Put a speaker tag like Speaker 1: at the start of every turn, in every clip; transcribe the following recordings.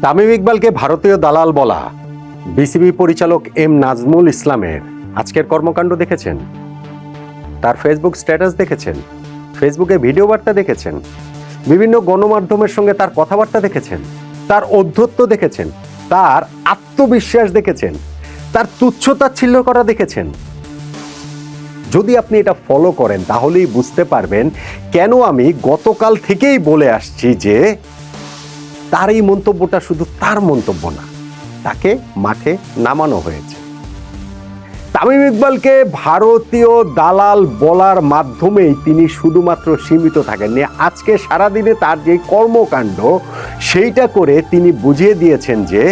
Speaker 1: তামিম ইকবালকে ভারতীয় দালাল বলা বিসিবি পরিচালক এম নাজমুল ইসলামের আজকের কর্মকাণ্ড দেখেছেন, তার ফেসবুক স্ট্যাটাস দেখেছেন, ফেসবুকে ভিডিও বার্তা দেখেছেন, বিভিন্ন গণমাধ্যমের সঙ্গে তার কথাবার্তা দেখেছেন, তার অধ্যত্ব দেখেছেন, তার আত্মবিশ্বাস দেখেছেন, তার তুচ্ছতাচ্ছিল্য করা দেখেছেন। যদি আপনি এটা ফলো করেন তাহলেই বুঝতে পারবেন কেন আমি গতকাল থেকেই বলে আসছি যে তার এই মন্তব্যটা শুধু তার মন্তব্য না, তাকে মাঠে নামানো হয়েছে। তামিম ইকবালকে ভারতীয় দালাল বলার মাধ্যমেই তিনি শুধুমাত্র সীমিত থাকেননি। আজকে সারাদিনে তার যে কর্মকাণ্ড সেইটা করে তিনি বুঝিয়ে দিয়েছেন যে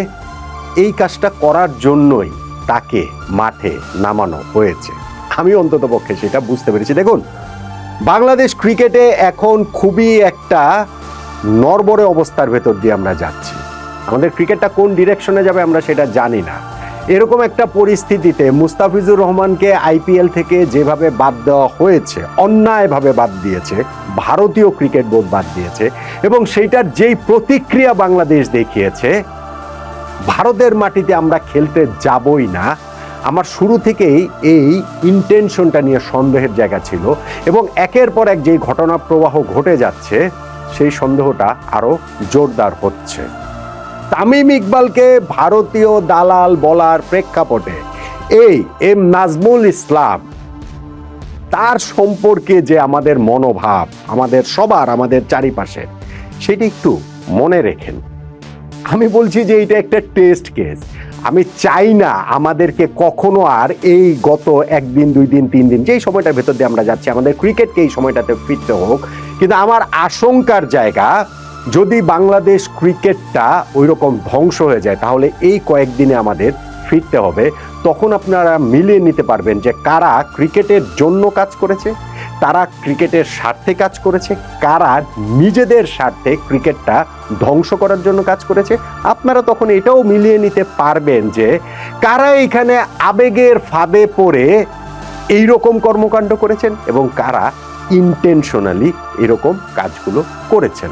Speaker 1: এই কাজটা করার জন্যই তাকে মাঠে নামানো হয়েছে। আমি অন্ততপক্ষে সেটা বুঝতে পেরেছি। দেখুন, বাংলাদেশ ক্রিকেটে এখন খুবই একটা নড়বড়ে অবস্থার ভেতর দিয়ে আমরা যাচ্ছি। আমাদের ক্রিকেটটা কোন ডিরেকশনে যাবে আমরা সেটা জানি না। এরকম একটা পরিস্থিতিতে মুস্তাফিজুর রহমানকে আইপিএল থেকে যেভাবে বাদ দেওয়া হয়েছে, অন্যায়ভাবে বাদ দিয়েছে, ভারতীয় ক্রিকেট বোর্ড বাদ দিয়েছে, এবং সেইটার যেই প্রতিক্রিয়া বাংলাদেশ দেখিয়েছে, ভারতের মাটিতে আমরা খেলতে যাবই না, আমার শুরু থেকেই এই ইন্টেনশনটা নিয়ে সন্দেহের জায়গা ছিল। এবং একের পর এক যেই ঘটনা প্রবাহ ঘটে যাচ্ছে সেই সন্দেহটা আরো জোরদার হচ্ছে। তামিম ইকবালকে ভারতীয় দালাল বলার প্রেক্ষাপটে এই এম নাজমুল ইসলাম তার সম্পর্কে যে আমাদের মনোভাব, আমাদের সবার, আমাদের চারিপাশে, সেটি একটু মনে রেখেন। আমি বলছি যে এটা একটা টেস্ট কেস। আমি চাই না আমাদেরকে কখনো আর এই গত একদিন, 2 দিন, 3 দিন যেই সময়টার ভেতর দিয়ে আমরা যাচ্ছি, আমাদের ক্রিকেটকে এই সময়টাতে ফিরতে হোক। কিন্তু আমার আশঙ্কার জায়গা, যদি বাংলাদেশ ক্রিকেটটা ওই রকম ধ্বংস হয়ে যায় তাহলে এই কয়েকদিনে আমাদের ফিরতে হবে। তখন আপনারা মিলিয়ে নিতে পারবেন যে কারা ক্রিকেটের জন্য কাজ করেছে, তারা ক্রিকেটের স্বার্থে কাজ করেছে, কারা নিজেদের স্বার্থে ক্রিকেটটা ধ্বংস করার জন্য কাজ করেছে। আপনারা তখন এটাও মিলিয়ে নিতে পারবেন যে কারা এখানে আবেগের ফাঁদে পড়ে এইরকম কর্মকাণ্ড করেছেন এবং কারা ইন্টেনশনালি এরকম কাজগুলো করেছেন।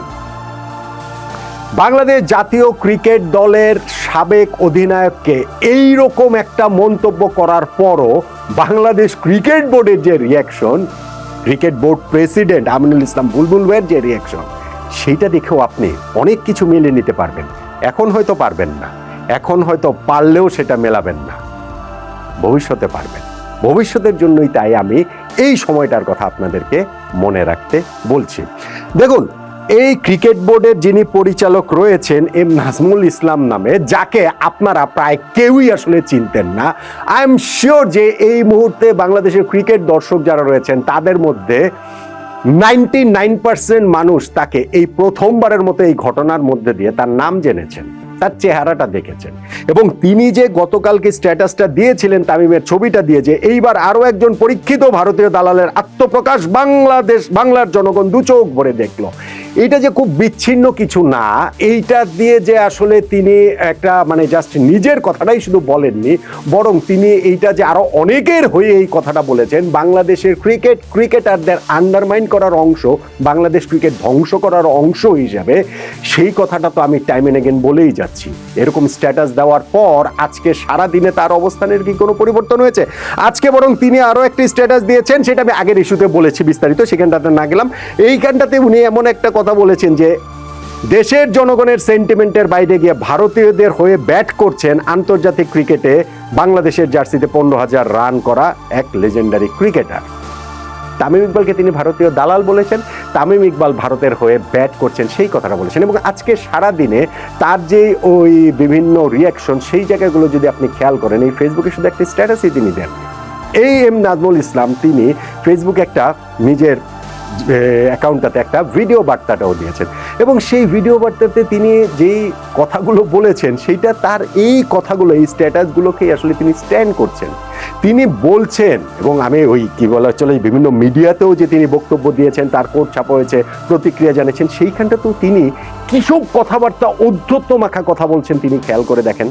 Speaker 1: বাংলাদেশ জাতীয় ক্রিকেট দলের সাবেক অধিনায়ককে এই রকম একটা মন্তব্য করার পরও বাংলাদেশ ক্রিকেট বোর্ডের যে reaction, cricket board president Aminul Islam Bulbul ভাইয়ের যে রিয়াকশন, সেইটা দেখেও আপনি অনেক কিছু মিলিয়ে নিতে পারবেন। এখন হয়তো পারবেন না, এখন হয়তো পারলেও সেটা মেলাবেন না, ভবিষ্যতে পারবেন। ভবিষ্যতের জন্যই তাই আমি এই সময়টার কথা আপনাদেরকে মনে রাখতে বলছি। দেখুন, এই ক্রিকেট বোর্ডের যিনি পরিচালক রয়েছেন এম নাজমুল ইসলাম নামে, যাকে আপনারা প্রায় কেউই আসলে চিনতেন না, আই এম শিওর যে এই মুহূর্তে বাংলাদেশের ক্রিকেট দর্শক যারা রয়েছেন তাদের মধ্যে 99% মানুষ তাকে এই প্রথমবারের মতো এই ঘটনার মধ্যে দিয়ে তার নাম জেনেছেন, তার চেহারাটা দেখেছেন। এবং তিনি যে গতকালকে স্ট্যাটাসটা দিয়েছিলেন তামিমের ছবিটা দিয়ে, যে এইবার আরো একজন পরীক্ষিত ভারতীয় দালালের আত্মপ্রকাশ, বাংলার জনগণ দু চোখ ভরে দেখলো, এইটা যে খুব বিচ্ছিন্ন কিছু না। এইটা দিয়ে যে আসলে তিনি একটা জাস্ট নিজের কথাটাই শুধু বলেননি, বরং তিনি এইটা যে আরো অনেকের হয়ে এই কথাটা বলেছেন, বাংলাদেশের ক্রিকেটারদের আন্ডারমাইন করার অংশ, বাংলাদেশ ক্রিকেট ধ্বংস করার অংশ হিসাবে, সেই কথাটা তো আমি টাইম এন্ড এগেন বলেই যাচ্ছি। এরকম স্ট্যাটাস দেওয়ার পর আজকে সারা দিনে তার অবস্থানের কি কোনো পরিবর্তন হয়েছে? আজকে বরং তিনি আরো একটি স্ট্যাটাস দিয়েছেন, সেটা আমি আগের ইস্যুতে বলেছি বিস্তারিত, সেখানটাতে না গেলাম। এইখানটাতে উনি এমন একটা কথা বলেছেন যে দেশের জনগণের সেন্টিমেন্টের বাইরে গিয়ে ভারতীয়দের হয়ে ব্যাট করছেন আন্তর্জাতিক ক্রিকেটে বাংলাদেশের জার্সিতে 15,000 রান করা এক লেজেন্ডারি ক্রিকেটার। তামিম ইকবালকে তিনি ভারতীয় দালাল বলেছেন, তামিম ইকবাল ভারতের হয়ে ব্যাট করছেন সেই কথাটা বলেছেন। এবং আজকে সারা দিনে তার যে ওই বিভিন্ন রিয়াকশন, সেই জায়গাগুলো যদি আপনি খেয়াল করেন, এই ফেসবুকে শুধু একটা স্ট্যাটাসই তিনি দেন। এই এম নাজমুল ইসলাম তিনি ফেসবুকে একটা নিজের অ্যাকাউন্টটাতে একটা ভিডিও বার্তাটাও দিয়েছেন, এবং সেই ভিডিও বার্তাতে তিনি যেই কথাগুলো বলেছেন সেইটা তার এই কথাগুলো, এই স্ট্যাটাসগুলোকেই আসলে তিনি স্ট্যান্ড করছেন। তিনি বলছেন, এবং আমি ওই কি বলা চলে বিভিন্ন মিডিয়াতেও যে তিনি বক্তব্য দিয়েছেন, তার কোট ছাপা হয়েছে, প্রতিক্রিয়া জানিয়েছেন, সেইখানটাতেও তিনি কিসব কথাবার্তা, ঔদ্ধত্য মাখা কথা বলছেন তিনি খেয়াল করে দেখেন।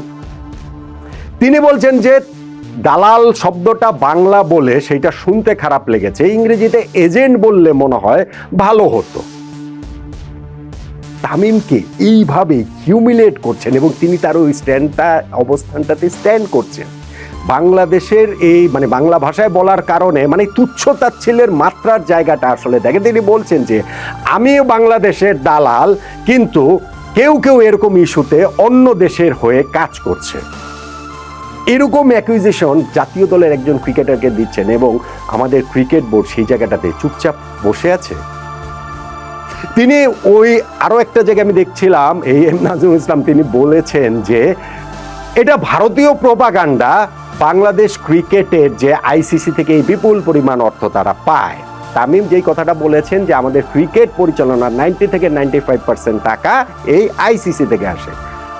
Speaker 1: তিনি বলছেন যে দালাল শব্দটা বাংলা বলে সেইটা শুনতে খারাপ লেগেছে, ইংরেজিতে এজেন্ট বললে মনে হয় ভালো হতো। তামিমকে এইভাবে হিউমিলেট করছেন এবং তিনি তার ওই অবস্থানটাতে স্ট্যান্ড করছেন, বাংলাদেশের এই মানে বাংলা ভাষায় বলার কারণে মানে তুচ্ছ তাচ্ছিল্যের মাত্রার জায়গাটা আসলে দেখেন। তিনি বলছেন যে আমিও বাংলাদেশের দালাল, কিন্তু কেউ কেউ এরকম ইস্যুতে অন্য দেশের হয়ে কাজ করছে। এরকম অ্যাকুইজিশন জাতীয় দলের একজন ক্রিকেটারকে দিচ্ছেন এবং আমাদের ক্রিকেট বোর্ড সেই জায়গাটাতে চুপচাপ বসে আছে। তিনি ওই আরো একটা জায়গায় আমি দেখছিলাম, এই এম নাজমুল ইসলাম তিনি বলেছেন যে এটা ভারতীয় প্রোপাগান্ডা, বাংলাদেশ ক্রিকেটের যে আইসিসি থেকে এই বিপুল পরিমাণ অর্থ তারা পায়। তামিম যেই কথাটা বলেছেন যে আমাদের ক্রিকেট পরিচালনার 90 থেকে 95% টাকা এই আইসিসি থেকে আসে।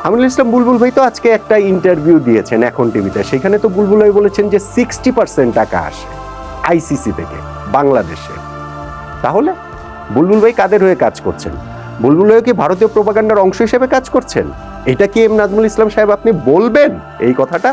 Speaker 1: আমিনুল ইসলাম বুলবুল ভাই তো আজকে একটা ইন্টারভিউ দিয়েছেন এখন টিভিতে, সেখানে তো বুলবুল ভাই বলেছেন যে 60% টাকা আসে আইসিসি থেকে বাংলাদেশে। তাহলে বুলবুল ভাই কাদের হয়ে কাজ করছেন? বুলবুল ভাই কি ভারতীয় প্রোপাগান্ডার অংশ হিসেবে কাজ করছেন? এটা কি এম নাজমুল ইসলাম সাহেব আপনি বলবেন এই কথাটা?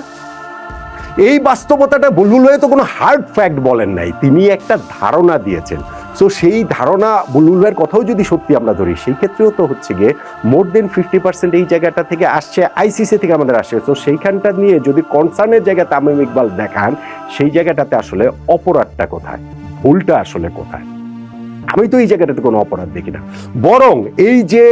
Speaker 1: এই বাস্তবতাটা বুলবুল ভাই তো কোনো হার্ড ফ্যাক্ট বলেন নাই, তিনি একটা ধারণা দিয়েছেন। সো সেই ধারণা বুলবুল ভাইয়ের কথাও যদি সত্যি আমরা ধরি, সেই ক্ষেত্রেও তো হচ্ছে গিয়ে মোর দেন 50% এই জায়গাটা থেকে আসছে, আইসিসি থেকে আমাদের আসে। তো সেইখানটা নিয়ে যদি কনসার্নের জায়গা তামিম ইকবাল দেখান, সেই জায়গাটাতে আসলে অপরাধটা কোথায়, ভুলটা আসলে কোথায়? আমি তো এই জায়গাটাতে কোনো অপরাধ দেখি না, বরং এই যে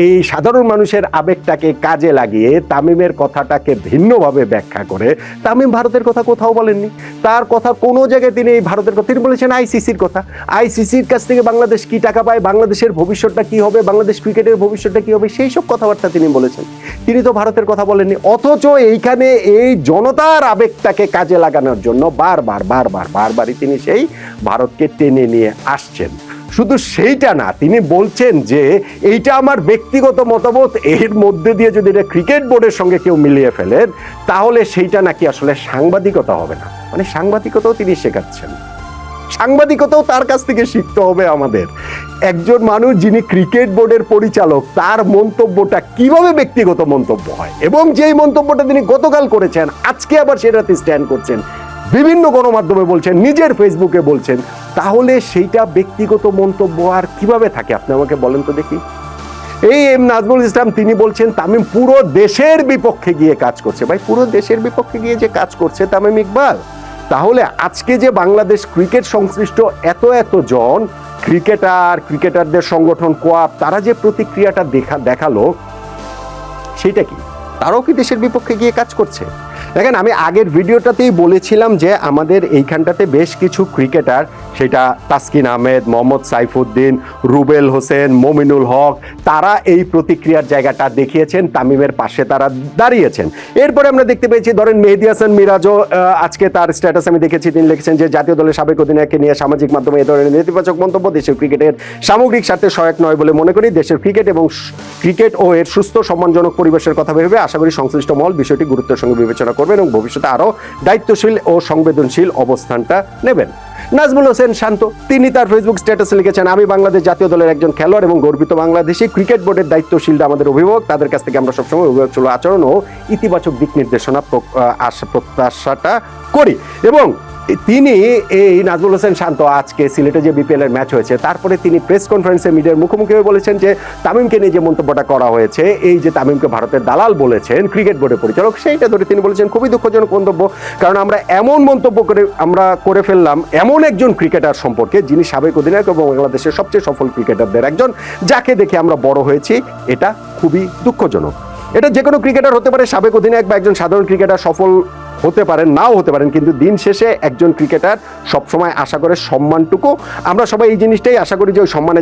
Speaker 1: এই সাধারণ মানুষের আবেগটাকে কাজে লাগিয়ে তামিমের কথাটাকে ভিন্নভাবে ব্যাখ্যা করে, তামিম ভারতের কথা কোথাও বলেননি। তার কথা কোনো জায়গায় তিনি এই ভারতের কথা, তিনি বলেছেন আইসিসির কথা। আইসিসির কাছ থেকে বাংলাদেশ কি টাকা পায়, বাংলাদেশের ভবিষ্যৎটা কি হবে, বাংলাদেশ ক্রিকেটের ভবিষ্যৎটা কি হবে, সেই সব কথাবার্তা তিনি বলেছেন। তিনি তো ভারতের কথা বলেননি। অথচ এইখানে এই জনতার আবেগটাকে কাজে লাগানোর জন্য বারবারই তিনি সেই ভারতকে টেনে নিয়ে আসছেন। শুধু সেইটা না, তিনি বলছেন যে এইটা আমার ব্যক্তিগত মতামত, এর মধ্যে দিয়ে যদি এটা ক্রিকেট বোর্ডের সঙ্গে কেউ মিলিয়ে ফেলেন তাহলে সেইটা নাকি আসলে সাংবাদিকতা হবে না। মানে সাংবাদিকতাও তিনি শেখাচ্ছেন, সাংবাদিকতাও তার কাছ থেকে শিখতে হবে আমাদের। একজন মানুষ যিনি ক্রিকেট বোর্ডের পরিচালক, তার মন্তব্যটা কিভাবে ব্যক্তিগত মন্তব্য হয়, এবং যেই মন্তব্যটা তিনি গতকাল করেছেন আজকে আবার সেটাতে স্ট্যান্ড করছেন, বিভিন্ন গণমাধ্যমে বলছেন, নিজের ফেসবুকে বলছেন, তাহলে সেইটা ব্যক্তিগত মন্তব্য আর কিভাবে থাকে আপনি আমাকে বলেন তো দেখি। এই এম নাজমুল ইসলাম তিনি বলছেন তামিম পুরো দেশের বিপক্ষে গিয়ে কাজ করছে। ভাই, পুরো দেশের বিপক্ষে গিয়ে যে কাজ করছে তামিম ইকবাল, তাহলে আজকে যে বাংলাদেশ ক্রিকেট সংশ্লিষ্ট এত জন ক্রিকেটারদের সংগঠন কোয়াপ, তারা যে প্রতিক্রিয়াটা দেখালো সেটা কি? তারাও কি দেশের বিপক্ষে গিয়ে কাজ করছে? দেখেন, আমি আগের ভিডিওটাতেই বলেছিলাম যে আমাদের এইখানটাতে বেশ কিছু ক্রিকেটার, সেটা তাসকিন আহমেদ, মোহাম্মদ সাইফুদ্দিন, রুবেল হোসেন, মমিনুল হক, তারা এই প্রতিক্রিয়ার জায়গাটা দেখিয়েছেন, তামিমের পাশে তারা দাঁড়িয়েছেন। এরপরে আমরা দেখতে পেয়েছি, ধরেন মেহেদী হাসান মিরাজও আজকে তার স্ট্যাটাস আমি দেখেছি, তিনি লিখেছেন যে জাতীয় দলের সাবেক অধিনায়ককে নিয়ে সামাজিক মাধ্যমে এ ধরনের নেতিবাচক মন্তব্য দেশের ক্রিকেটের সামগ্রিক স্বার্থে সহায়ক নয় বলে মনে করি। দেশের ক্রিকেট ও এর সুস্থ সম্মানজনক পরিবেশের কথা ভেবে আশা করি সংশ্লিষ্ট মহল বিষয়টি গুরুত্বের সঙ্গে বিবেচনা করবেন এবং ভবিষ্যতে আরো দায়িত্বশীল ও সংবেদনশীল অবস্থানটা নেবেন। নাজমুল হোসেন শান্ত তিনি তার ফেসবুক স্ট্যাটাসে লিখেছেন, আমি বাংলাদেশ জাতীয় দলের একজন খেলোয়াড় এবং গর্বিত বাংলাদেশি। ক্রিকেট বোর্ডের দায়িত্বশীলরা আমাদের অভিভাবক, তাদের কাছ থেকে আমরা সবসময় অভিভাবক আচরণ ও ইতিবাচক দিক নির্দেশনা প্রত্যাশাটা করি। এবং তিনি এই নাজমুল হোসেন শান্ত আজকে সিলেটে যে বিপিএল এর ম্যাচ হয়েছে তারপরে তিনি প্রেস কনফারেন্সে মিডিয়ার মুখোমুখি হয়ে বলেছেন যে তামিমকে নিয়ে যে মন্তব্যটা করা হয়েছে, এই যে তামিমকে ভারতের দালাল বলেছেন ক্রিকেট বোর্ডের পরিচালক, সেইটা ধরে তিনি বলেছেন খুবই দুঃখজনক মন্তব্য, কারণ আমরা এমন মন্তব্য করে ফেললাম এমন একজন ক্রিকেটার সম্পর্কে যিনি সাবেক অধিনায়ক এবং বাংলাদেশের সবচেয়ে সফল ক্রিকেটারদের একজন, যাকে দেখে আমরা বড় হয়েছি। এটা খুবই দুঃখজনক। এটা যে কোনো ক্রিকেটার হতে পারে, সাবেক অধিনায়ক বা একজন সাধারণ ক্রিকেটার সফল হতে পারেন, নাও হতে পারেন, কিন্তু দিন শেষে একজন ক্রিকেটার সবসময় আশা করে সম্মানটুকু, আমরা সবাই এই জিনিসটাই আশা করি যে ওই সম্মানে